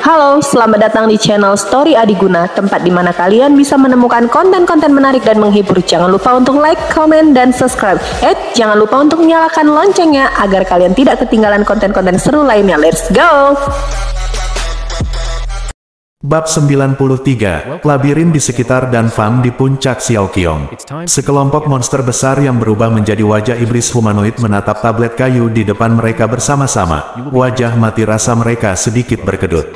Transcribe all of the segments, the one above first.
Halo, selamat datang di channel Story Adiguna, tempat di mana kalian bisa menemukan konten-konten menarik dan menghibur. Jangan lupa untuk like, comment, dan subscribe. Jangan lupa untuk nyalakan loncengnya agar kalian tidak ketinggalan konten-konten seru lainnya. Let's go! Bab 93, Labirin di sekitar dan Fam di puncak Xiaoqiong. Sekelompok monster besar yang berubah menjadi wajah iblis humanoid menatap tablet kayu di depan mereka bersama-sama. Wajah mati rasa mereka sedikit berkedut.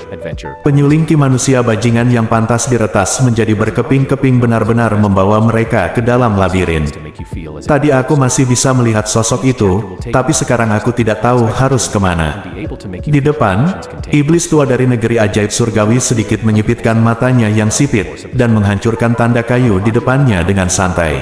Penyulingki manusia bajingan yang pantas diretas menjadi berkeping-keping benar-benar membawa mereka ke dalam labirin. Tadi aku masih bisa melihat sosok itu, tapi sekarang aku tidak tahu harus kemana. Di depan, iblis tua dari negeri ajaib surgawi sedikit menyipitkan matanya yang sipit, dan menghancurkan tanda kayu di depannya dengan santai.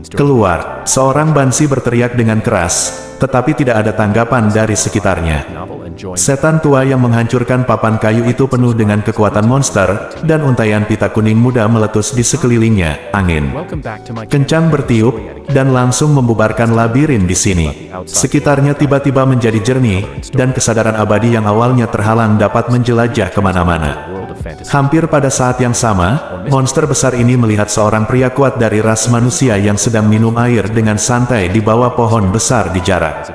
Keluar, seorang Bansi berteriak dengan keras, tetapi tidak ada tanggapan dari sekitarnya. Setan tua yang menghancurkan papan kayu itu penuh dengan kekuatan monster, dan untaian pita kuning muda meletus di sekelilingnya. Angin kencang bertiup, dan langsung membubarkan labirin di sini. Sekitarnya tiba-tiba menjadi jernih, dan kesadaran abadi yang awalnya terhalang dapat menjelajah kemana-mana. Hampir pada saat yang sama, monster besar ini melihat seorang pria kuat dari ras manusia yang sedang minum air dengan santai di bawah pohon besar di jarak.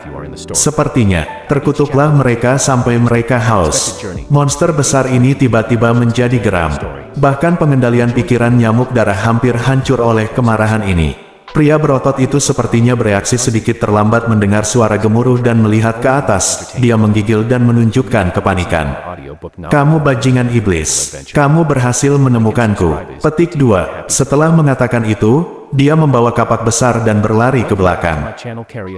Sepertinya, terkutuklah mereka sampai mereka haus. Monster besar ini tiba-tiba menjadi geram. Bahkan pengendalian pikiran nyamuk darah hampir hancur oleh kemarahan ini. Pria berotot itu sepertinya bereaksi sedikit terlambat mendengar suara gemuruh dan melihat ke atas. Dia menggigil dan menunjukkan kepanikan. Kamu bajingan iblis. Kamu berhasil menemukanku. Petik 2. Setelah mengatakan itu, dia membawa kapak besar dan berlari ke belakang.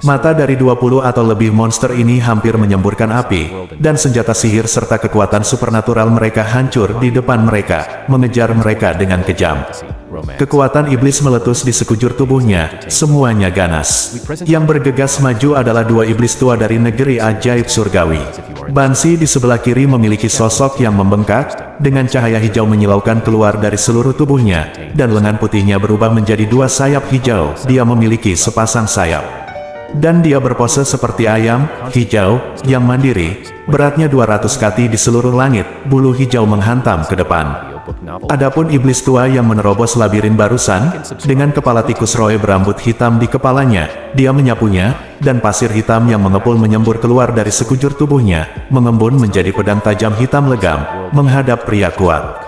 Mata dari 20 atau lebih monster ini hampir menyemburkan api, dan senjata sihir serta kekuatan supernatural mereka hancur di depan mereka, mengejar mereka dengan kejam. Kekuatan iblis meletus di sekujur tubuhnya, semuanya ganas. Yang bergegas maju adalah dua iblis tua dari negeri ajaib surgawi. Bansi di sebelah kiri memiliki sosok yang membengkak, dengan cahaya hijau menyilaukan keluar dari seluruh tubuhnya, dan lengan putihnya berubah menjadi dua sayap hijau. Dia memiliki sepasang sayap, dan dia berpose seperti ayam hijau yang mandiri. Beratnya 200 kati di seluruh langit, bulu hijau menghantam ke depan. Adapun iblis tua yang menerobos labirin barusan, dengan kepala tikus roe berambut hitam di kepalanya, dia menyapunya, dan pasir hitam yang mengepul menyembur keluar dari sekujur tubuhnya, mengembun menjadi pedang tajam hitam legam, menghadap pria kuat.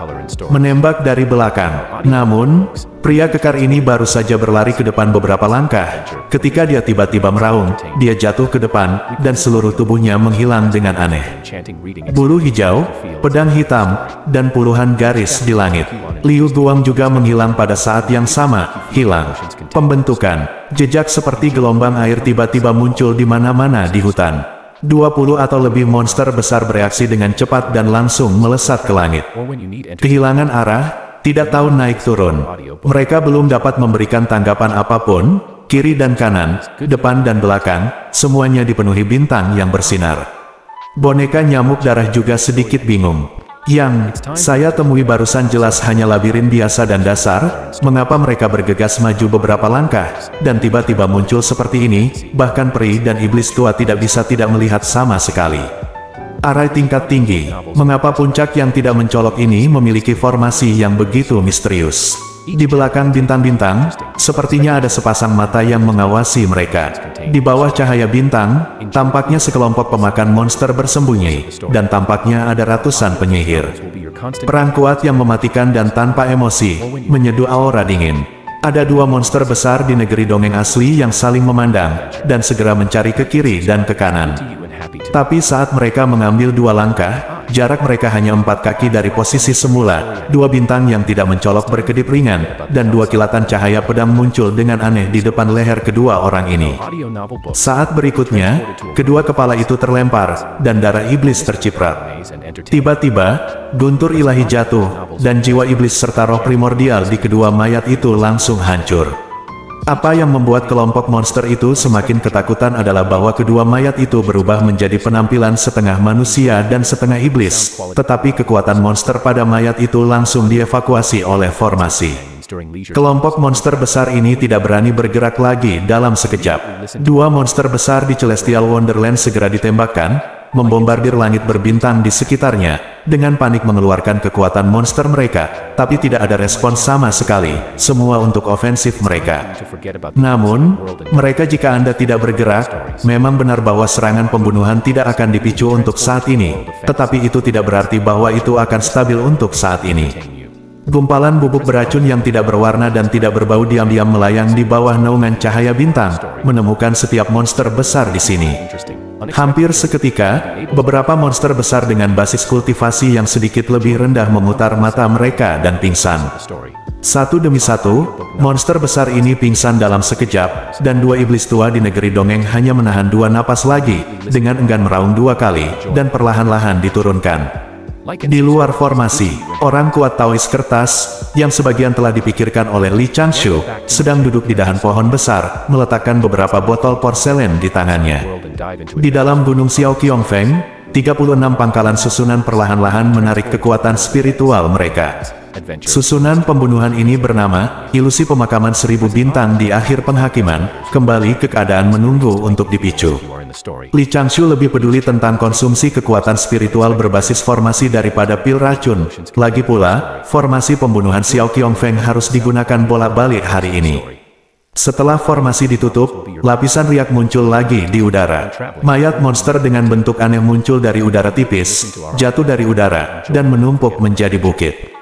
Menembak dari belakang. Namun, pria kekar ini baru saja berlari ke depan beberapa langkah. Ketika dia tiba-tiba meraung, dia jatuh ke depan, dan seluruh tubuhnya menghilang dengan aneh. Bulu hijau, pedang hitam, dan puluhan garis di langit. Liu Guang juga menghilang pada saat yang sama, hilang. Pembentukan, jejak seperti gelombang air tiba-tiba muncul di mana-mana di hutan. 20 atau lebih monster besar bereaksi dengan cepat dan langsung melesat ke langit. Kehilangan arah, tidak tahu naik turun. Mereka belum dapat memberikan tanggapan apapun. Kiri dan kanan, depan dan belakang, semuanya dipenuhi bintang yang bersinar. Boneka nyamuk darah juga sedikit bingung. Yang saya temui barusan jelas hanya labirin biasa dan dasar. Mengapa mereka bergegas maju beberapa langkah, dan tiba-tiba muncul seperti ini? Bahkan peri dan iblis tua tidak bisa tidak melihat sama sekali. Arai tingkat tinggi. Mengapa puncak yang tidak mencolok ini memiliki formasi yang begitu misterius? Di belakang bintang-bintang, sepertinya ada sepasang mata yang mengawasi mereka. Di bawah cahaya bintang, tampaknya sekelompok pemakan monster bersembunyi, dan tampaknya ada ratusan penyihir. Perang kuat yang mematikan dan tanpa emosi, menyeduh aura dingin. Ada dua monster besar di negeri dongeng asli yang saling memandang, dan segera mencari ke kiri dan ke kanan. Tapi saat mereka mengambil dua langkah, jarak mereka hanya 4 kaki dari posisi semula. Dua bintang yang tidak mencolok berkedip ringan, dan dua kilatan cahaya pedang muncul dengan aneh di depan leher kedua orang ini. Saat berikutnya, kedua kepala itu terlempar, dan darah iblis terciprat. Tiba-tiba, guntur ilahi jatuh, dan jiwa iblis serta roh primordial di kedua mayat itu langsung hancur. Apa yang membuat kelompok monster itu semakin ketakutan adalah bahwa kedua mayat itu berubah menjadi penampilan setengah manusia dan setengah iblis, tetapi kekuatan monster pada mayat itu langsung dievakuasi oleh formasi. Kelompok monster besar ini tidak berani bergerak lagi dalam sekejap. Dua monster besar di Celestial Wonderland segera ditembakkan, membombardir langit berbintang di sekitarnya, dengan panik mengeluarkan kekuatan monster mereka, tapi tidak ada respons sama sekali, semua untuk ofensif mereka. Namun, mereka jika Anda tidak bergerak, memang benar bahwa serangan pembunuhan tidak akan dipicu untuk saat ini, tetapi itu tidak berarti bahwa itu akan stabil untuk saat ini. Gumpalan bubuk beracun yang tidak berwarna dan tidak berbau diam-diam melayang di bawah naungan cahaya bintang, menemukan setiap monster besar di sini. Hampir seketika, beberapa monster besar dengan basis kultivasi yang sedikit lebih rendah memutar mata mereka dan pingsan. Satu demi satu, monster besar ini pingsan dalam sekejap, dan dua iblis tua di negeri dongeng hanya menahan dua napas lagi, dengan enggan meraung dua kali, dan perlahan-lahan diturunkan. Di luar formasi, orang kuat Taois kertas, yang sebagian telah dipikirkan oleh Li Changshu, sedang duduk di dahan pohon besar, meletakkan beberapa botol porselen di tangannya. Di dalam gunung Xiaoqiong Feng, 36 pangkalan susunan perlahan-lahan menarik kekuatan spiritual mereka. Susunan pembunuhan ini bernama, Ilusi Pemakaman 1000 Bintang di akhir penghakiman, kembali ke keadaan menunggu untuk dipicu. Li Changshu lebih peduli tentang konsumsi kekuatan spiritual berbasis formasi daripada pil racun. Lagi pula, formasi pembunuhan Xiaoqiong Feng harus digunakan bolak-balik hari ini. Setelah formasi ditutup, lapisan riak muncul lagi di udara. Mayat monster dengan bentuk aneh muncul dari udara tipis, jatuh dari udara, dan menumpuk menjadi bukit.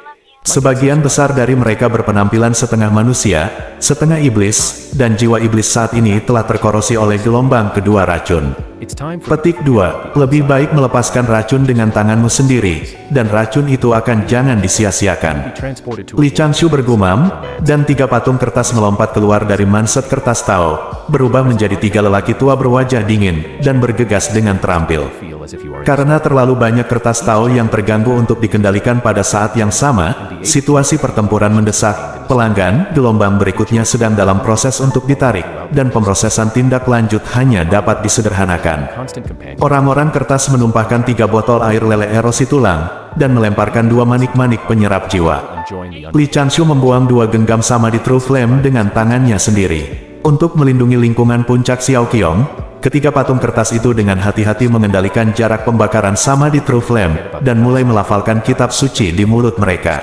Sebagian besar dari mereka berpenampilan setengah manusia, setengah iblis, dan jiwa iblis saat ini telah terkorosi oleh gelombang kedua racun. Petik 2. Lebih baik melepaskan racun dengan tanganmu sendiri, dan racun itu akan jangan disia-siakan. Li Changshu bergumam, dan 3 patung kertas melompat keluar dari manset kertas Tao, berubah menjadi 3 lelaki tua berwajah dingin, dan bergegas dengan terampil. Karena terlalu banyak kertas Tao yang terganggu untuk dikendalikan pada saat yang sama, situasi pertempuran mendesak, pelanggan, gelombang berikutnya sedang dalam proses untuk ditarik, dan pemrosesan tindak lanjut hanya dapat disederhanakan. Orang-orang kertas menumpahkan 3 botol air lele erosi tulang, dan melemparkan 2 manik-manik penyerap jiwa. Li Changshu membuang 2 genggam sama di True Flame dengan tangannya sendiri. Untuk melindungi lingkungan puncak Xiaoqiong, ketiga patung kertas itu dengan hati-hati mengendalikan jarak pembakaran sama di True Flame, dan mulai melafalkan kitab suci di mulut mereka.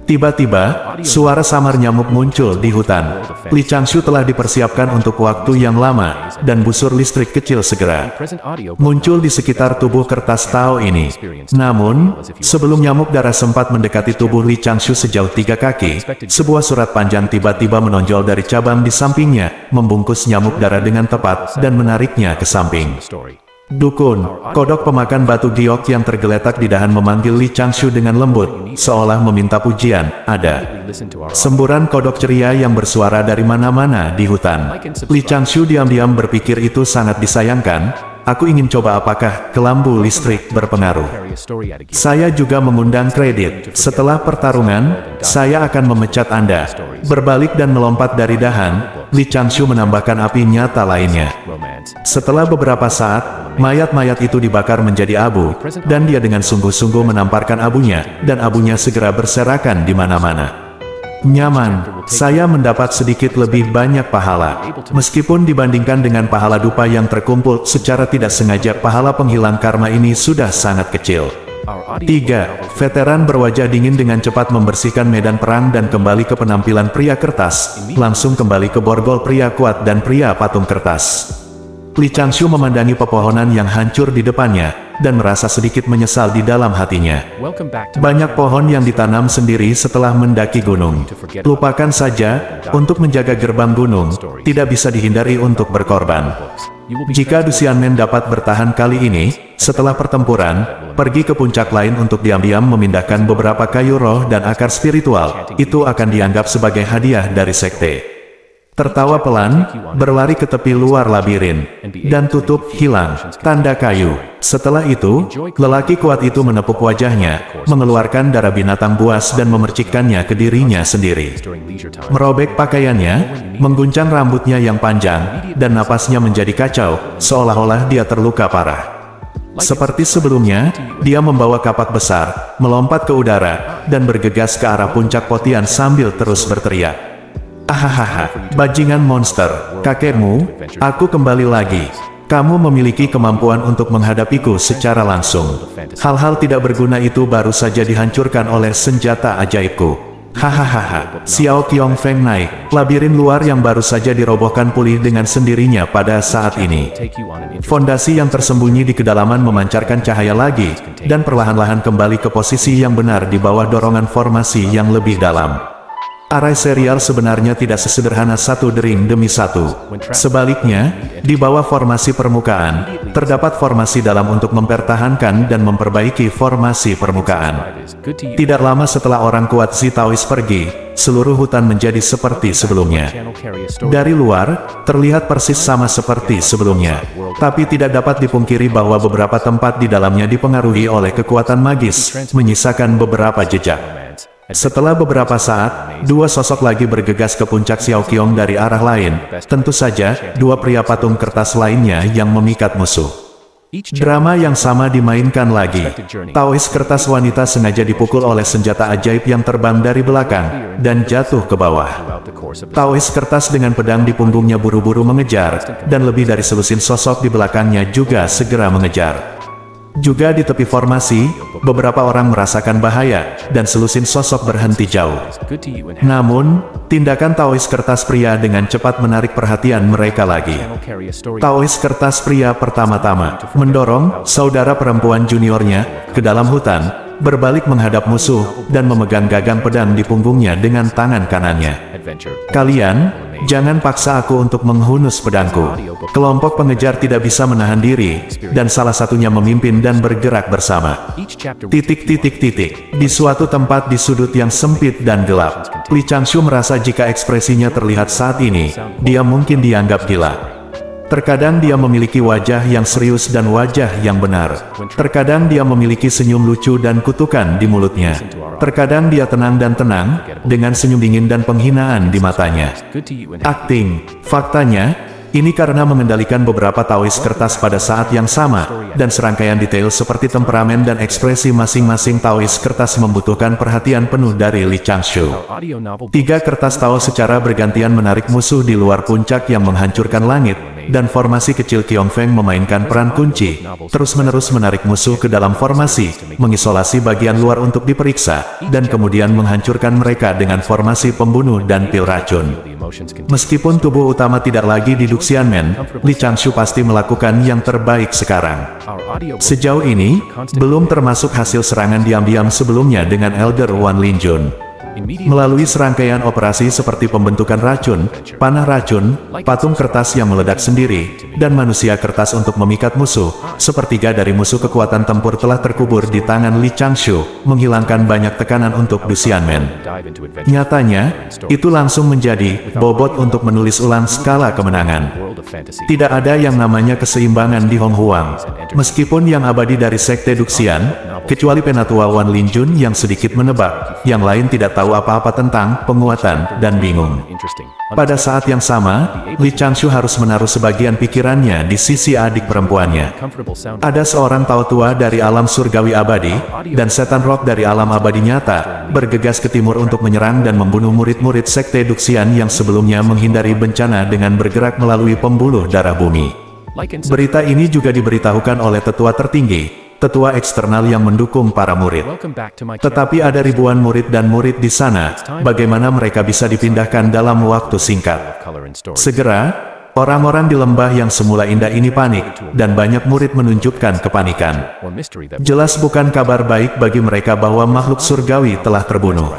Tiba-tiba, suara samar nyamuk muncul di hutan. Li Changshu telah dipersiapkan untuk waktu yang lama, dan busur listrik kecil segera muncul di sekitar tubuh kertas Tao ini. Namun, sebelum nyamuk darah sempat mendekati tubuh Li Changshu sejauh 3 kaki, sebuah surat panjang tiba-tiba menonjol dari cabang di sampingnya, membungkus nyamuk darah dengan tepat, dan menariknya ke samping. Dukun, kodok pemakan batu giok yang tergeletak di dahan memanggil Li Changshu dengan lembut, seolah meminta pujian. Ada semburan kodok ceria yang bersuara dari mana-mana di hutan. Li Changshu diam-diam berpikir itu sangat disayangkan. Aku ingin coba apakah kelambu listrik berpengaruh. Saya juga mengundang kredit. Setelah pertarungan, saya akan memecat Anda. Berbalik dan melompat dari dahan, Li Changshu menambahkan api nyata lainnya. Setelah beberapa saat, mayat-mayat itu dibakar menjadi abu, dan dia dengan sungguh-sungguh menamparkan abunya, dan abunya segera berserakan di mana-mana. Nyaman, saya mendapat sedikit lebih banyak pahala. Meskipun dibandingkan dengan pahala dupa yang terkumpul secara tidak sengaja, pahala penghilang karma ini sudah sangat kecil. 3. Veteran berwajah dingin dengan cepat membersihkan medan perang dan kembali ke penampilan pria kertas, langsung kembali ke borgol pria kuat dan pria patung kertas. Li Changshu memandangi pepohonan yang hancur di depannya, dan merasa sedikit menyesal di dalam hatinya. Banyak pohon yang ditanam sendiri setelah mendaki gunung. Lupakan saja, untuk menjaga gerbang gunung, tidak bisa dihindari untuk berkorban. Jika Duxianmen dapat bertahan kali ini, setelah pertempuran, pergi ke puncak lain untuk diam-diam memindahkan beberapa kayu roh dan akar spiritual, itu akan dianggap sebagai hadiah dari sekte. Tertawa pelan, berlari ke tepi luar labirin, dan tutup, hilang, tanda kayu. Setelah itu, lelaki kuat itu menepuk wajahnya, mengeluarkan darah binatang buas dan memercikkannya ke dirinya sendiri. Merobek pakaiannya, mengguncang rambutnya yang panjang, dan napasnya menjadi kacau, seolah-olah dia terluka parah. Seperti sebelumnya, dia membawa kapak besar, melompat ke udara, dan bergegas ke arah puncak Potian sambil terus berteriak. Ahahaha, bajingan monster, kakekmu, aku kembali lagi. Kamu memiliki kemampuan untuk menghadapiku secara langsung. Hal-hal tidak berguna itu baru saja dihancurkan oleh senjata ajaibku. Hahaha. Xiao Qiongfeng naik. Labirin luar yang baru saja dirobohkan pulih dengan sendirinya pada saat ini. Fondasi yang tersembunyi di kedalaman memancarkan cahaya lagi, dan perlahan-lahan kembali ke posisi yang benar di bawah dorongan formasi yang lebih dalam. Arai serial sebenarnya tidak sesederhana satu dering demi satu. Sebaliknya, di bawah formasi permukaan, terdapat formasi dalam untuk mempertahankan dan memperbaiki formasi permukaan. Tidak lama setelah orang kuat Zitaois pergi, seluruh hutan menjadi seperti sebelumnya. Dari luar, terlihat persis sama seperti sebelumnya. Tapi tidak dapat dipungkiri bahwa beberapa tempat di dalamnya dipengaruhi oleh kekuatan magis, menyisakan beberapa jejak. Setelah beberapa saat, dua sosok lagi bergegas ke puncak Xiaoqiong dari arah lain. Tentu saja, dua pria patung kertas lainnya yang memikat musuh. Drama yang sama dimainkan lagi. Taois kertas wanita sengaja dipukul oleh senjata ajaib yang terbang dari belakang, dan jatuh ke bawah. Taois kertas dengan pedang di punggungnya buru-buru mengejar, dan lebih dari selusin sosok di belakangnya juga segera mengejar. Juga di tepi formasi, beberapa orang merasakan bahaya, dan selusin sosok berhenti jauh. Namun, tindakan Taois kertas pria dengan cepat menarik perhatian mereka lagi. Taois kertas pria pertama-tama mendorong saudara perempuan juniornya ke dalam hutan, berbalik menghadap musuh, dan memegang gagang pedang di punggungnya dengan tangan kanannya. Kalian, jangan paksa aku untuk menghunus pedangku. Kelompok pengejar tidak bisa menahan diri, dan salah satunya memimpin dan bergerak bersama. Di suatu tempat di sudut yang sempit dan gelap, Li Changshu merasa jika ekspresinya terlihat saat ini, dia mungkin dianggap gila. Terkadang dia memiliki wajah yang serius dan wajah yang benar. Terkadang dia memiliki senyum lucu dan kutukan di mulutnya. Terkadang dia tenang dan tenang, dengan senyum dingin dan penghinaan di matanya. Akting, faktanya, ini karena mengendalikan beberapa Taois kertas pada saat yang sama, dan serangkaian detail seperti temperamen dan ekspresi masing-masing Taois kertas membutuhkan perhatian penuh dari Li Changshu. Tiga kertas Tao secara bergantian menarik musuh di luar puncak yang menghancurkan langit, dan formasi kecil Qiongfeng memainkan peran kunci, terus-menerus menarik musuh ke dalam formasi, mengisolasi bagian luar untuk diperiksa, dan kemudian menghancurkan mereka dengan formasi pembunuh dan pil racun. Meskipun tubuh utama tidak lagi di Duxianmen, Li Changshu pasti melakukan yang terbaik sekarang. Sejauh ini, belum termasuk hasil serangan diam-diam sebelumnya dengan Elder Wan Linjun. Melalui serangkaian operasi seperti pembentukan racun, panah racun, patung kertas yang meledak sendiri, dan manusia kertas untuk memikat musuh, sepertiga dari musuh kekuatan tempur telah terkubur di tangan Li Changshu, menghilangkan banyak tekanan untuk Duxianmen. Nyatanya, itu langsung menjadi bobot untuk menulis ulang skala kemenangan. Tidak ada yang namanya keseimbangan di Hong Huang. Meskipun yang abadi dari Sekte Duxian, kecuali Penatua Wan Linjun yang sedikit menebak, yang lain tidak tahu apa-apa tentang penguatan dan bingung. Pada saat yang sama, Li Changshu harus menaruh sebagian pikirannya di sisi adik perempuannya. Ada seorang Tao tua dari alam surgawi abadi, dan setan roh dari alam abadi nyata, bergegas ke timur untuk menyerang dan membunuh murid-murid Sekte Duxian yang sebelumnya menghindari bencana dengan bergerak melalui pembuluh darah bumi. Berita ini juga diberitahukan oleh tetua tertinggi, tetua eksternal yang mendukung para murid. Tetapi ada ribuan murid dan murid di sana, bagaimana mereka bisa dipindahkan dalam waktu singkat? Segera, orang-orang di lembah yang semula indah ini panik, dan banyak murid menunjukkan kepanikan. Jelas bukan kabar baik bagi mereka bahwa makhluk surgawi telah terbunuh.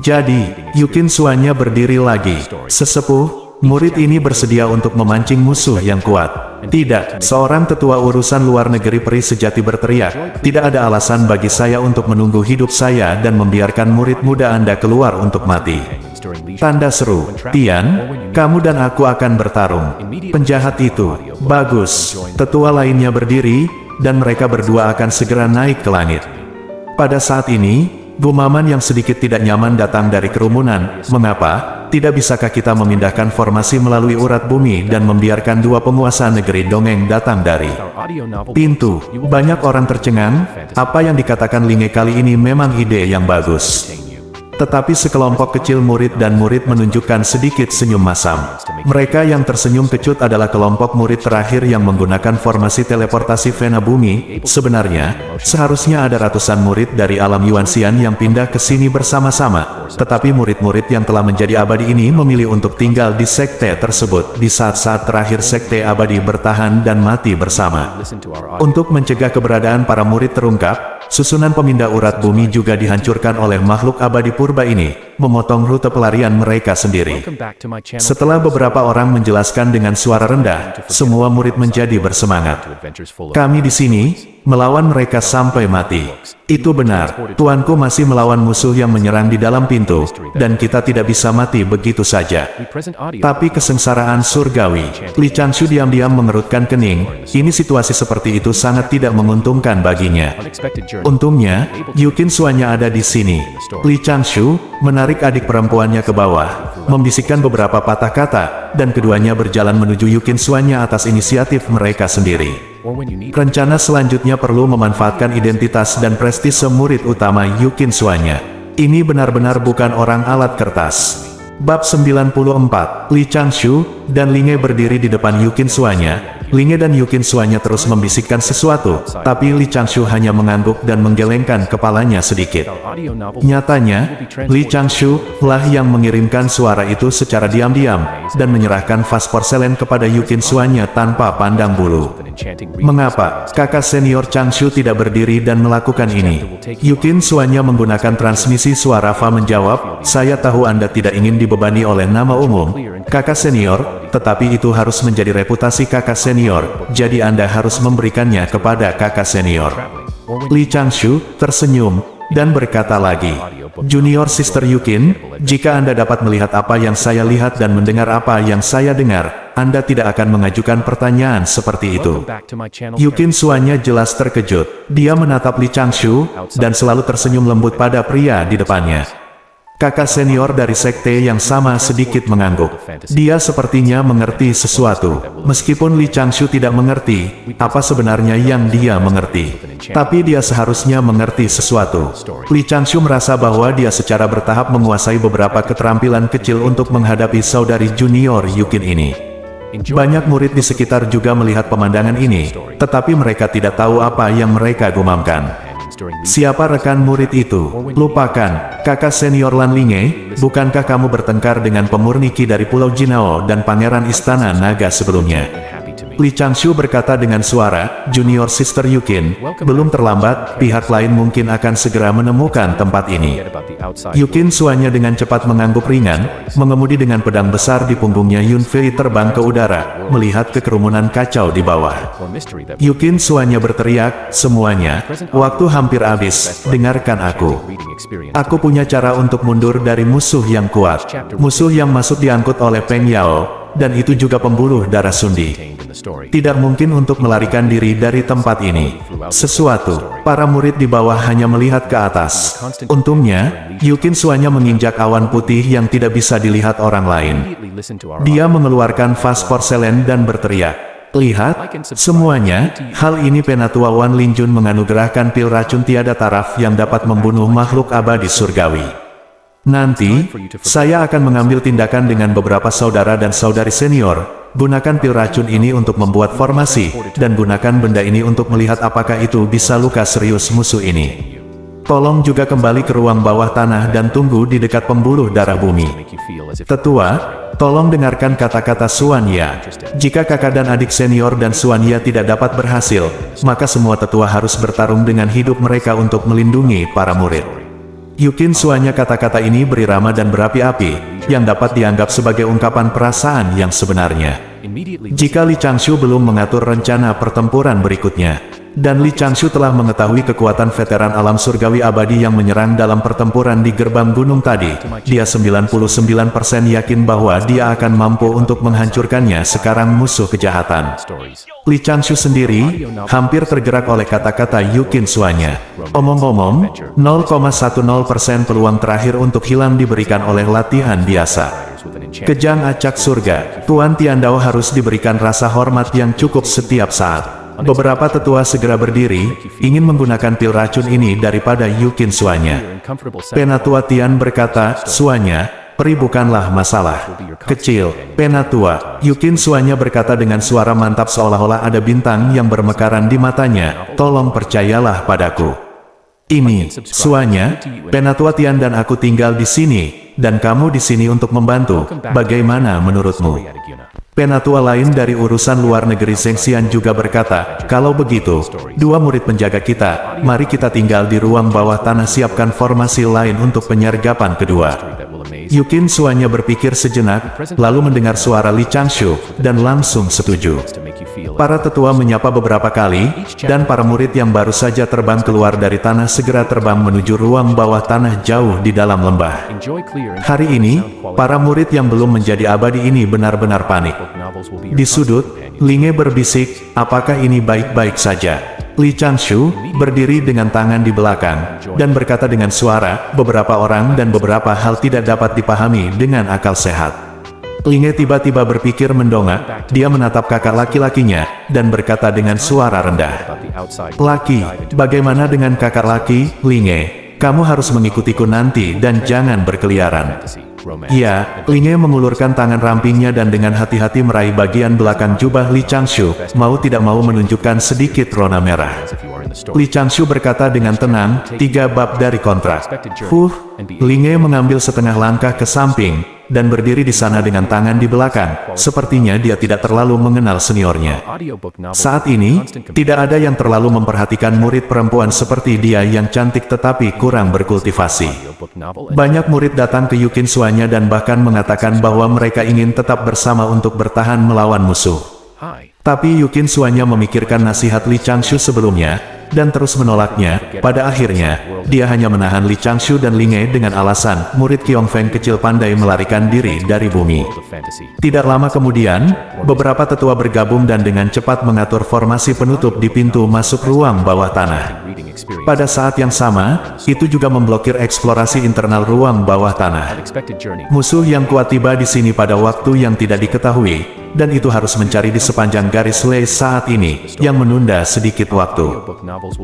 Jadi, Yukin Suanya berdiri lagi. Sesepuh, murid ini bersedia untuk memancing musuh yang kuat. Tidak, seorang tetua urusan luar negeri peri sejati berteriak, tidak ada alasan bagi saya untuk menunggu hidup saya dan membiarkan murid muda Anda keluar untuk mati. Tanda seru, Tian, kamu dan aku akan bertarung. Penjahat itu, bagus. Tetua lainnya berdiri, dan mereka berdua akan segera naik ke langit. Pada saat ini, gumaman yang sedikit tidak nyaman datang dari kerumunan. Mengapa? Tidak bisakah kita memindahkan formasi melalui urat bumi dan membiarkan dua penguasa negeri dongeng datang dari pintu? Banyak orang tercengang, apa yang dikatakan Linge kali ini memang ide yang bagus. Tetapi sekelompok kecil murid dan murid menunjukkan sedikit senyum masam. Mereka yang tersenyum kecut adalah kelompok murid terakhir yang menggunakan formasi teleportasi Vena Bumi. Sebenarnya, seharusnya ada ratusan murid dari alam Yuanxian yang pindah ke sini bersama-sama. Tetapi murid-murid yang telah menjadi abadi ini memilih untuk tinggal di sekte tersebut di saat-saat terakhir sekte abadi bertahan dan mati bersama. Untuk mencegah keberadaan para murid terungkap, susunan pemindah urat bumi juga dihancurkan oleh makhluk abadi purba ini, memotong rute pelarian mereka sendiri. Setelah beberapa orang menjelaskan dengan suara rendah, semua murid menjadi bersemangat. Kami di sini, melawan mereka sampai mati. Itu benar, tuanku masih melawan musuh yang menyerang di dalam pintu, dan kita tidak bisa mati begitu saja. Tapi kesengsaraan surgawi. Li Changshu diam-diam mengerutkan kening, ini situasi seperti itu sangat tidak menguntungkan baginya. Untungnya, Yukin Suanya ada di sini. Li Changshu menarik adik perempuannya ke bawah, membisikkan beberapa patah kata, dan keduanya berjalan menuju Yukin Suanya atas inisiatif mereka sendiri. Rencana selanjutnya perlu memanfaatkan identitas dan prestise murid utama Yukin Suanya. Ini benar-benar bukan orang alat kertas. Bab 94, Li Changshu dan Linge berdiri di depan Yukin Suanya. Linge dan Yukin Suanya terus membisikkan sesuatu, tapi Li Changshu hanya mengangguk dan menggelengkan kepalanya sedikit. Nyatanya, Li Changshu lah yang mengirimkan suara itu secara diam-diam, dan menyerahkan vas porselen kepada Yukin Suanya tanpa pandang bulu. Mengapa kakak senior Changshu tidak berdiri dan melakukan ini? Yukin Suanya menggunakan transmisi suara Fa menjawab, saya tahu Anda tidak ingin dibebani oleh nama umum, kakak senior, tetapi itu harus menjadi reputasi kakak senior, jadi Anda harus memberikannya kepada kakak senior. Li Changshu tersenyum, dan berkata lagi, Junior Sister Yukin, jika Anda dapat melihat apa yang saya lihat dan mendengar apa yang saya dengar, Anda tidak akan mengajukan pertanyaan seperti itu. Yukin Suanya jelas terkejut, dia menatap Li Changshu, dan selalu tersenyum lembut pada pria di depannya. Kakak senior dari sekte yang sama sedikit mengangguk. Dia sepertinya mengerti sesuatu. Meskipun Li Changshu tidak mengerti apa sebenarnya yang dia mengerti, tapi dia seharusnya mengerti sesuatu. Li Changshu merasa bahwa dia secara bertahap menguasai beberapa keterampilan kecil untuk menghadapi saudari junior Yukin ini. Banyak murid di sekitar juga melihat pemandangan ini, tetapi mereka tidak tahu apa yang mereka gumamkan. Siapa rekan murid itu? Lupakan, kakak senior Lan Linge, bukankah kamu bertengkar dengan pemurni Qi dari Pulau Jinao dan Pangeran Istana Naga sebelumnya? Li Changshu berkata dengan suara, Junior Sister Yukin, belum terlambat, pihak lain mungkin akan segera menemukan tempat ini. Yukin Suanya dengan cepat mengangguk ringan, mengemudi dengan pedang besar di punggungnya. Yun Fei terbang ke udara, melihat ke kerumunan kacau di bawah. Yukin Suanya berteriak, semuanya, waktu hampir habis, dengarkan aku. Aku punya cara untuk mundur dari musuh yang kuat. Musuh yang masuk diangkut oleh Peng Yao, dan itu juga pembuluh darah Sundi. Tidak mungkin untuk melarikan diri dari tempat ini. Para murid di bawah hanya melihat ke atas. Untungnya, Yukin Suanya menginjak awan putih yang tidak bisa dilihat orang lain. Dia mengeluarkan vas porselen dan berteriak, lihat, semuanya, hal ini Penatua Wan Linjun menganugerahkan pil racun tiada taraf yang dapat membunuh makhluk abadi surgawi. Nanti, saya akan mengambil tindakan dengan beberapa saudara dan saudari senior. Gunakan pil racun ini untuk membuat formasi, dan gunakan benda ini untuk melihat apakah itu bisa luka serius musuh ini. Tolong juga kembali ke ruang bawah tanah dan tunggu di dekat pembuluh darah bumi. Tetua, tolong dengarkan kata-kata Suanya. Jika kakak dan adik senior dan Suanya tidak dapat berhasil, maka semua tetua harus bertarung dengan hidup mereka untuk melindungi para murid. Yukin Suanya kata-kata ini berirama dan berapi-api, yang dapat dianggap sebagai ungkapan perasaan yang sebenarnya. Jika Li Changshu belum mengatur rencana pertempuran berikutnya, dan Li Changshu telah mengetahui kekuatan veteran alam surgawi abadi yang menyerang dalam pertempuran di gerbang gunung tadi, dia 99% yakin bahwa dia akan mampu untuk menghancurkannya sekarang musuh kejahatan. Li Changshu sendiri hampir tergerak oleh kata-kata Yukin Suanya. Omong-omong, 0,10% peluang terakhir untuk hilang diberikan oleh latihan biasa. Kejang acak surga, Tuan Tiandao harus diberikan rasa hormat yang cukup setiap saat. beberapa tetua segera berdiri, ingin menggunakan pil racun ini daripada Yukin Suanya. Penatua Tian berkata, Suanya, peri bukanlah masalah kecil. Penatua Yukin Suanya berkata dengan suara mantap seolah-olah ada bintang yang bermekaran di matanya, tolong percayalah padaku. Ini, Suanya, Penatua Tian dan aku tinggal di sini, dan kamu di sini untuk membantu, bagaimana menurutmu? Penatua lain dari urusan luar negeri Zhengxian juga berkata, kalau begitu, dua murid penjaga kita, mari kita tinggal di ruang bawah tanah, siapkan formasi lain untuk penyergapan kedua. Yukin Suanya berpikir sejenak, lalu mendengar suara Li Changshu, dan langsung setuju. Para tetua menyapa beberapa kali, dan para murid yang baru saja terbang keluar dari tanah segera terbang menuju ruang bawah tanah jauh di dalam lembah. Hari ini, para murid yang belum menjadi abadi ini benar-benar panik. Di sudut, Linge berbisik, apakah ini baik-baik saja? Li Changshu berdiri dengan tangan di belakang, dan berkata dengan suara, beberapa orang dan beberapa hal tidak dapat dipahami dengan akal sehat. Linge tiba-tiba berpikir mendongak, dia menatap kakak laki-lakinya, dan berkata dengan suara rendah. Laki, bagaimana dengan kakak laki, Linge? Kamu harus mengikutiku nanti dan jangan berkeliaran. Ya, Linge mengulurkan tangan rampingnya dan dengan hati-hati meraih bagian belakang jubah Li Changshu, mau tidak mau menunjukkan sedikit rona merah. Li Changshu berkata dengan tenang, 3 bab dari kontrak. Linge mengambil setengah langkah ke samping, dan berdiri di sana dengan tangan di belakang, sepertinya dia tidak terlalu mengenal seniornya. Saat ini, tidak ada yang terlalu memperhatikan murid perempuan seperti dia yang cantik tetapi kurang berkultivasi. Banyak murid datang ke Yukin Suanya dan bahkan mengatakan bahwa mereka ingin tetap bersama untuk bertahan melawan musuh. Tapi Yukin Suanya memikirkan nasihat Li Changshu sebelumnya, dan terus menolaknya. Pada akhirnya, dia hanya menahan Li Changshu dan Linge dengan alasan, murid Qiong Feng kecil pandai melarikan diri dari bumi. Tidak lama kemudian, beberapa tetua bergabung dan dengan cepat mengatur formasi penutup di pintu masuk ruang bawah tanah. Pada saat yang sama, itu juga memblokir eksplorasi internal ruang bawah tanah. Musuh yang kuat tiba di sini pada waktu yang tidak diketahui, dan itu harus mencari di sepanjang garis Lei saat ini, yang menunda sedikit waktu.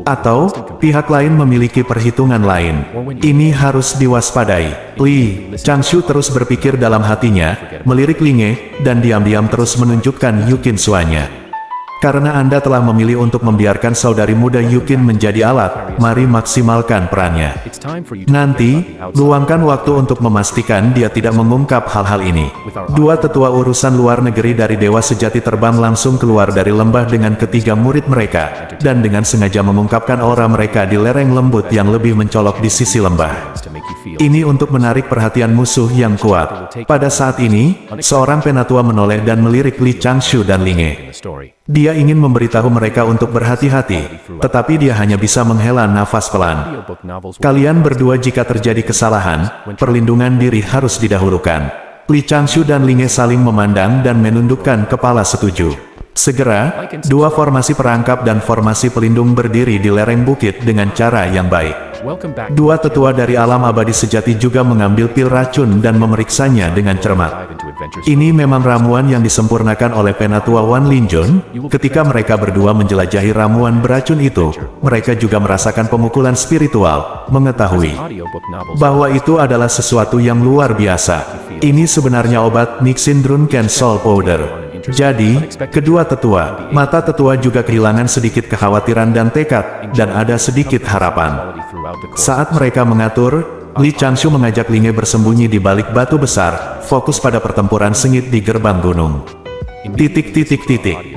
Atau, pihak lain memiliki perhitungan lain. Ini harus diwaspadai. Li Changshu terus berpikir dalam hatinya, melirik Linge, dan diam-diam terus menunjukkan Yukin Suanya. Karena Anda telah memilih untuk membiarkan saudari muda Yukin menjadi alat, mari maksimalkan perannya. Nanti, luangkan waktu untuk memastikan dia tidak mengungkap hal-hal ini. Dua tetua urusan luar negeri dari Dewa Sejati terbang langsung keluar dari lembah dengan ketiga murid mereka, dan dengan sengaja mengungkapkan aura mereka di lereng lembut yang lebih mencolok di sisi lembah. Ini untuk menarik perhatian musuh yang kuat. Pada saat ini, seorang penatua menoleh dan melirik Li Changshu dan Linge. Dia ingin memberitahu mereka untuk berhati-hati, tetapi dia hanya bisa menghela nafas pelan. Kalian berdua jika terjadi kesalahan, perlindungan diri harus didahulukan. Li Changshu dan Linge saling memandang dan menundukkan kepala setuju. Segera, dua formasi perangkap dan formasi pelindung berdiri di lereng bukit dengan cara yang baik. Dua tetua dari alam abadi sejati juga mengambil pil racun dan memeriksanya dengan cermat. Ini memang ramuan yang disempurnakan oleh penatua Wan Linjun. Ketika mereka berdua menjelajahi ramuan beracun itu, mereka juga merasakan pemukulan spiritual, mengetahui bahwa itu adalah sesuatu yang luar biasa. Ini sebenarnya obat Nixin Drunken Soul Powder. Jadi, kedua tetua, mata tetua juga kehilangan sedikit kekhawatiran dan tekad, dan ada sedikit harapan. Saat mereka mengatur, Li Changshu mengajak Linge bersembunyi di balik batu besar, fokus pada pertempuran sengit di gerbang gunung.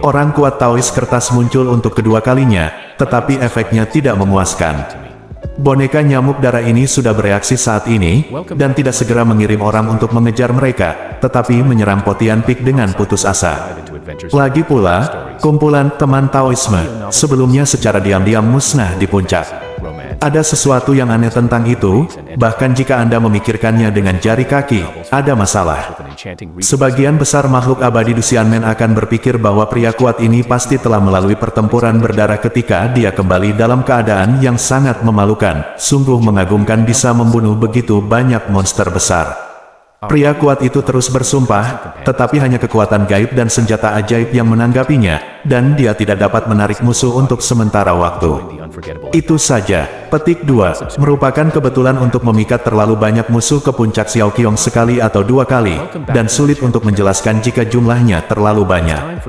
Orang kuat Taois kertas muncul untuk kedua kalinya, tetapi efeknya tidak memuaskan. Boneka nyamuk darah ini sudah bereaksi saat ini, dan tidak segera mengirim orang untuk mengejar mereka, tetapi menyerang Potian Peak dengan putus asa. Lagi pula, kumpulan teman Taoisme, sebelumnya secara diam-diam musnah di puncak. Ada sesuatu yang aneh tentang itu, bahkan jika Anda memikirkannya dengan jari kaki, ada masalah. Sebagian besar makhluk abadi Duxianmen akan berpikir bahwa pria kuat ini pasti telah melalui pertempuran berdarah ketika dia kembali dalam keadaan yang sangat memalukan. Sungguh mengagumkan bisa membunuh begitu banyak monster besar. Pria kuat itu terus bersumpah, tetapi hanya kekuatan gaib dan senjata ajaib yang menanggapinya. dan dia tidak dapat menarik musuh untuk sementara waktu. Itu saja. Petik 2. Merupakan kebetulan untuk memikat terlalu banyak musuh ke puncak Xiaoqiong sekali atau 2 kali, dan sulit untuk menjelaskan jika jumlahnya terlalu banyak.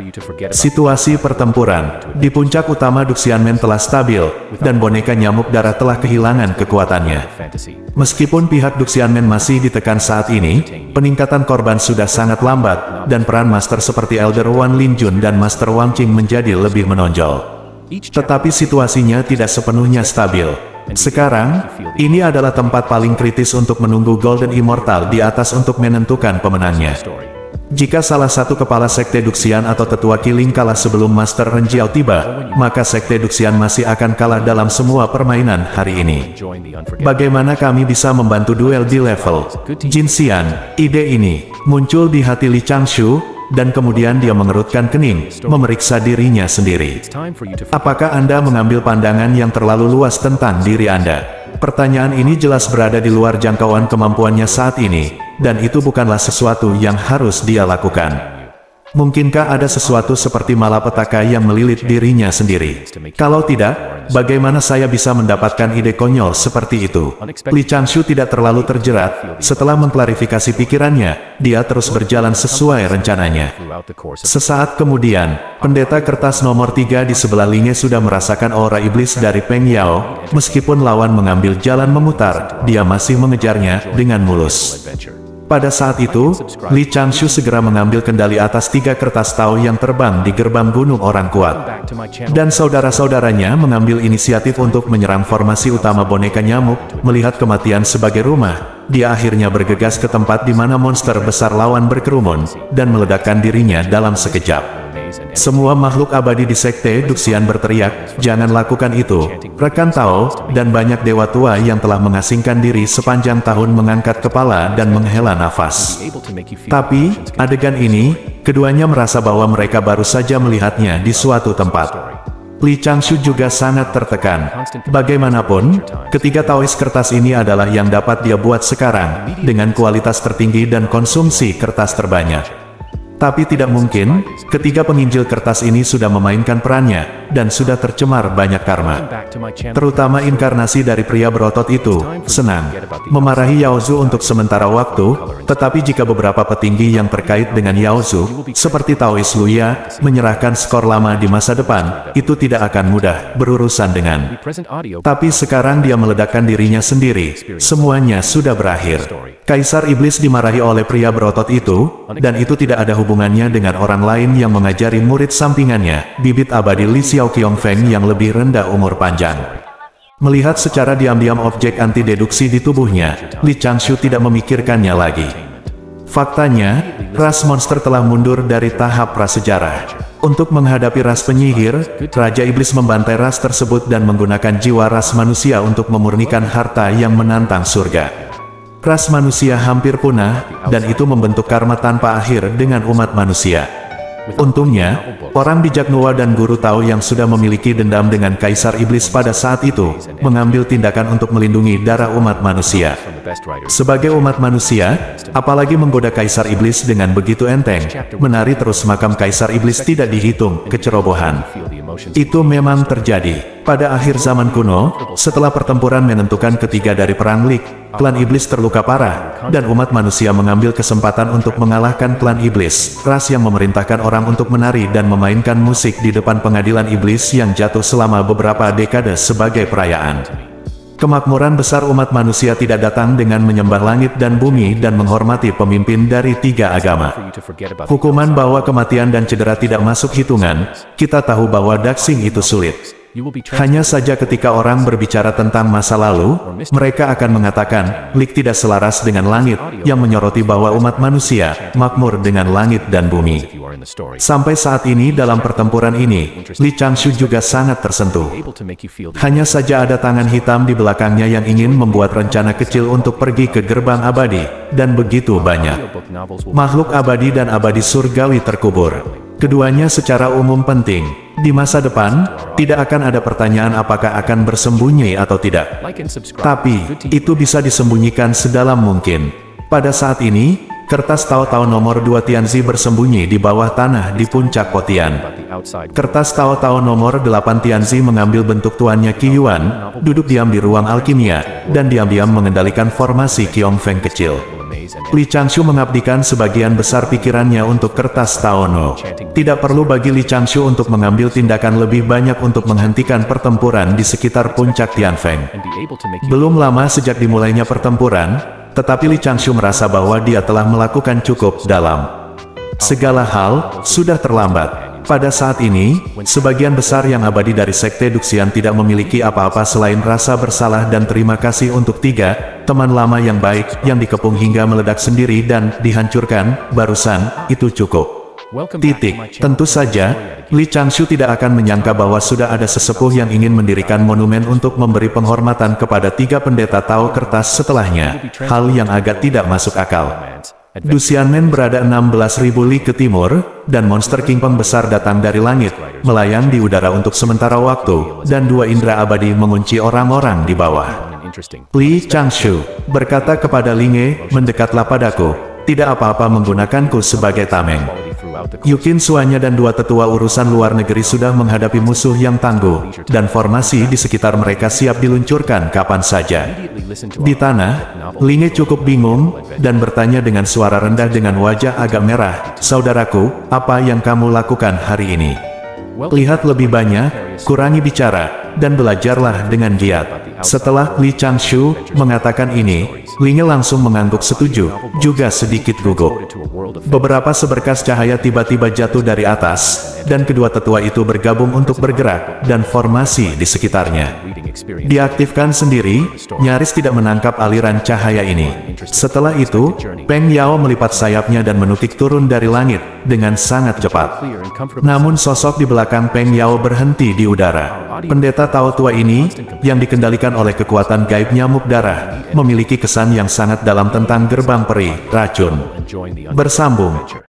Situasi pertempuran. Di puncak utama Duxianmen telah stabil, dan boneka nyamuk darah telah kehilangan kekuatannya. Meskipun pihak Duxianmen masih ditekan saat ini, peningkatan korban sudah sangat lambat, dan peran master seperti Elder Wan Linjun dan Master Wang Qing menjadi lebih menonjol. Tetapi situasinya tidak sepenuhnya stabil. Sekarang, ini adalah tempat paling kritis untuk menunggu Golden Immortal di atas untuk menentukan pemenangnya. Jika salah satu kepala Sekte Duxian atau tetua Killing kalah sebelum Master Ren Jiao tiba, maka Sekte Duxian masih akan kalah dalam semua permainan hari ini. Bagaimana kami bisa membantu duel di level Jin Xian? Ide ini muncul di hati Li Changshu, dan kemudian dia mengerutkan kening, memeriksa dirinya sendiri. Apakah Anda mengambil pandangan yang terlalu luas tentang diri Anda? Pertanyaan ini jelas berada di luar jangkauan kemampuannya saat ini, dan itu bukanlah sesuatu yang harus dia lakukan. Mungkinkah ada sesuatu seperti malapetaka yang melilit dirinya sendiri? Kalau tidak, bagaimana saya bisa mendapatkan ide konyol seperti itu? Li Changshu tidak terlalu terjerat. Setelah mengklarifikasi pikirannya, dia terus berjalan sesuai rencananya. Sesaat kemudian, pendeta kertas nomor 3 di sebelah Linge sudah merasakan aura iblis dari Peng Yao. Meskipun lawan mengambil jalan memutar, dia masih mengejarnya dengan mulus. Pada saat itu, Li Changshu segera mengambil kendali atas 3 kertas Tao yang terbang di gerbang gunung orang kuat. Dan saudara-saudaranya mengambil inisiatif untuk menyerang formasi utama boneka nyamuk. Melihat kematian sebagai rumah, dia akhirnya bergegas ke tempat di mana monster besar lawan berkerumun, dan meledakkan dirinya dalam sekejap. Semua makhluk abadi di Sekte Duxian berteriak, "Jangan lakukan itu, rekan Tao," dan banyak dewa tua yang telah mengasingkan diri sepanjang tahun mengangkat kepala dan menghela nafas. Tapi, adegan ini, keduanya merasa bahwa mereka baru saja melihatnya di suatu tempat. Li Changshu juga sangat tertekan. Bagaimanapun, ketiga Taois kertas ini adalah yang dapat dia buat sekarang, dengan kualitas tertinggi dan konsumsi kertas terbanyak. Tapi tidak mungkin, ketiga penginjil kertas ini sudah memainkan perannya, dan sudah tercemar banyak karma. Terutama inkarnasi dari pria berotot itu, senang memarahi Yaozu untuk sementara waktu, tetapi jika beberapa petinggi yang terkait dengan Yaozu, seperti Taois Luya, menyerahkan skor lama di masa depan, itu tidak akan mudah berurusan dengan. Tapi sekarang dia meledakkan dirinya sendiri, semuanya sudah berakhir. Kaisar Iblis dimarahi oleh pria berotot itu, dan itu tidak ada hubungannya dengan orang lain yang mengajari murid sampingannya, bibit abadi Li Xiaoqiong Feng yang lebih rendah umur panjang. Melihat secara diam-diam objek anti-deduksi di tubuhnya, Li Changshu tidak memikirkannya lagi. Faktanya, ras monster telah mundur dari tahap prasejarah. Untuk menghadapi ras penyihir, Raja Iblis membantai ras tersebut dan menggunakan jiwa ras manusia untuk memurnikan harta yang menantang surga. Ras manusia hampir punah, dan itu membentuk karma tanpa akhir dengan umat manusia. Untungnya, orang bijak Nuwa dan guru Tao yang sudah memiliki dendam dengan Kaisar Iblis pada saat itu, mengambil tindakan untuk melindungi darah umat manusia. Sebagai umat manusia, apalagi menggoda Kaisar Iblis dengan begitu enteng, menari terus makam Kaisar Iblis tidak dihitung kecerobohan. Itu memang terjadi. Pada akhir zaman kuno, setelah pertempuran menentukan ketiga dari Perang Lik, klan Iblis terluka parah, dan umat manusia mengambil kesempatan untuk mengalahkan klan Iblis, ras yang memerintahkan orang untuk menari dan memainkan musik di depan pengadilan Iblis yang jatuh selama beberapa dekade sebagai perayaan. Kemakmuran besar umat manusia tidak datang dengan menyembah langit dan bumi dan menghormati pemimpin dari 3 agama. Hukuman bahwa kematian dan cedera tidak masuk hitungan, kita tahu bahwa daxing itu sulit. Hanya saja ketika orang berbicara tentang masa lalu, mereka akan mengatakan, Lik tidak selaras dengan langit, yang menyoroti bahwa umat manusia makmur dengan langit dan bumi. Sampai saat ini dalam pertempuran ini, Li Changshu juga sangat tersentuh. Hanya saja ada tangan hitam di belakangnya yang ingin membuat rencana kecil untuk pergi ke gerbang abadi, dan begitu banyak makhluk abadi dan abadi surgawi terkubur. Keduanya secara umum penting. Di masa depan, tidak akan ada pertanyaan apakah akan bersembunyi atau tidak. Tapi, itu bisa disembunyikan sedalam mungkin. Pada saat ini, Kertas Tao nomor 2 Tianzi bersembunyi di bawah tanah di puncak Potian. Kertas Tao nomor 8 Tianzi mengambil bentuk tuannya Qi Yuan, duduk diam di ruang alkimia, dan diam-diam mengendalikan formasi Qiong Feng kecil. Li Changshu mengabdikan sebagian besar pikirannya untuk kertas Tao No. Tidak perlu bagi Li Changshu untuk mengambil tindakan lebih banyak untuk menghentikan pertempuran di sekitar puncak Tianfeng. Belum lama sejak dimulainya pertempuran, tetapi Li Changshu merasa bahwa dia telah melakukan cukup dalam. Segala hal sudah terlambat. Pada saat ini, sebagian besar yang abadi dari Sekte Duxian tidak memiliki apa-apa selain rasa bersalah dan terima kasih untuk 3 teman lama yang baik yang dikepung hingga meledak sendiri dan dihancurkan barusan. Itu cukup. Tentu saja, Li Changshu tidak akan menyangka bahwa sudah ada sesepuh yang ingin mendirikan monumen untuk memberi penghormatan kepada 3 pendeta Tao kertas setelahnya, hal yang agak tidak masuk akal. Duxianmen berada 16.000 li ke timur, dan monster King Peng besar datang dari langit, melayang di udara untuk sementara waktu, dan 2 indera abadi mengunci orang-orang di bawah. Li Changshu berkata kepada Linge, "Mendekatlah padaku, tidak apa-apa menggunakanku sebagai tameng." Yukin Suanya dan 2 tetua urusan luar negeri sudah menghadapi musuh yang tangguh, dan formasi di sekitar mereka siap diluncurkan kapan saja. Di tanah, Linge cukup bingung, dan bertanya dengan suara rendah dengan wajah agak merah, "Saudaraku, apa yang kamu lakukan hari ini? Lihat lebih banyak, kurangi bicara, dan belajarlah dengan giat." Setelah Li Changshu mengatakan ini, Linge langsung mengangguk setuju, juga sedikit gugup. Beberapa seberkas cahaya tiba-tiba jatuh dari atas, dan kedua tetua itu bergabung untuk bergerak, dan formasi di sekitarnya diaktifkan sendiri, nyaris tidak menangkap aliran cahaya ini. Setelah itu, Peng Yao melipat sayapnya dan menukik turun dari langit, dengan sangat cepat. Namun sosok di belakang Peng Yao berhenti di udara. Pendeta Tao tua ini, yang dikendalikan oleh kekuatan gaib nyamuk darah, memiliki kesan yang sangat dalam tentang gerbang peri, racun. Bersambung.